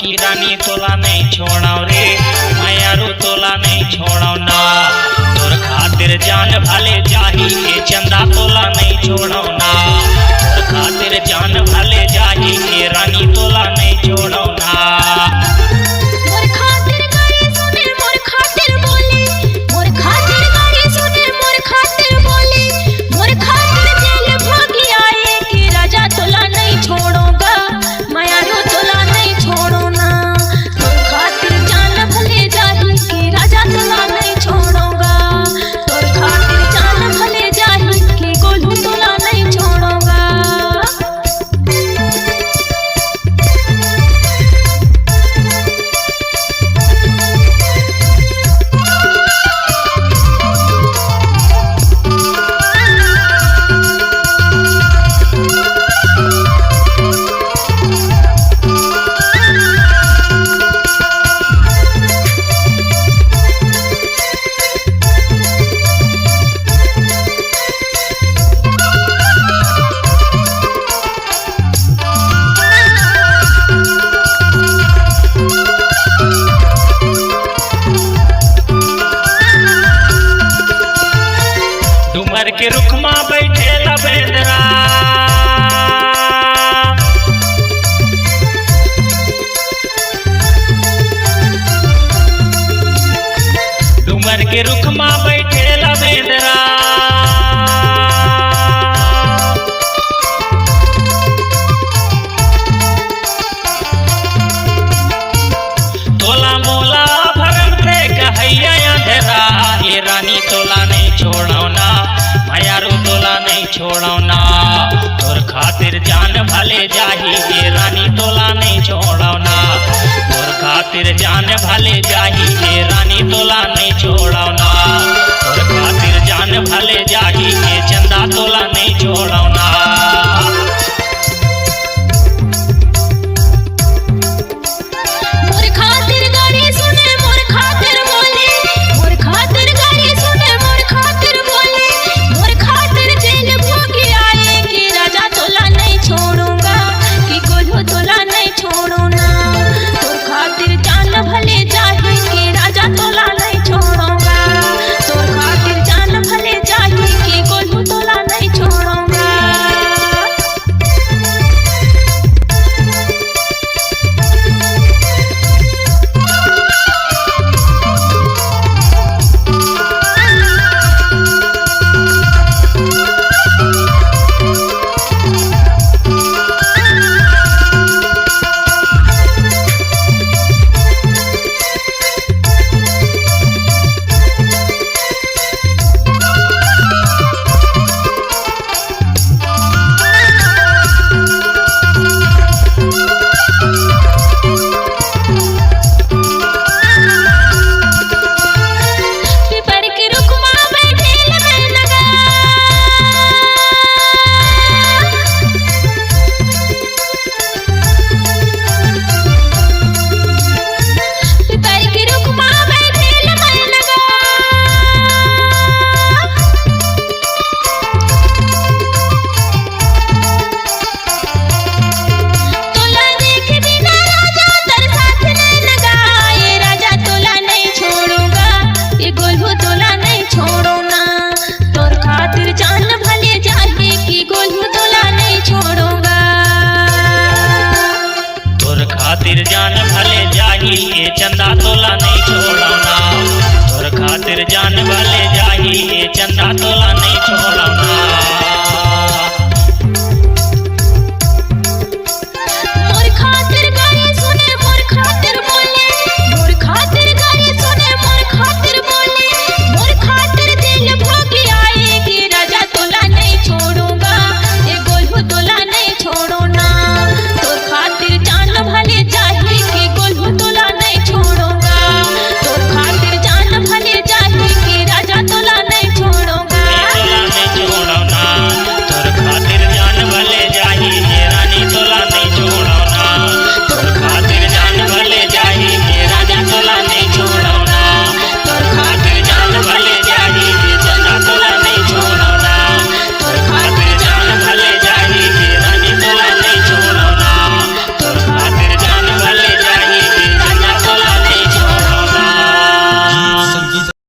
की रानी तोला नहीं छोड़ाओ रे मायारू तोला नहीं छोड़ाओ ना। तोर खातिर जान भले जाही के चंदा तोला नहीं छोड़ाओ ना। तोर खातिर जान भले जाही के रानी तोला नहीं छोड़ाओ ना। डूमर के रुख मां बैठे लबेंदरा डूमर के रुख मां बैठे लबेंदरा तोला मोला भरम थे कहैया अंधेरा ये रानी तोला नहीं छोड़ो ना मायारू तोला नहीं छोड़ो ना। तोर खातिर जान भले जाही ये रानी तोला नहीं छोड़ो ना। तोर खातिर जान भले जाही ये रानी तोला नहीं छोड़ो ना। तोर खातिर जान भले जाही ये चंदा तोला नहीं छोड़ो ना। खातिर जान भले जाही ये चंदा तोला नहीं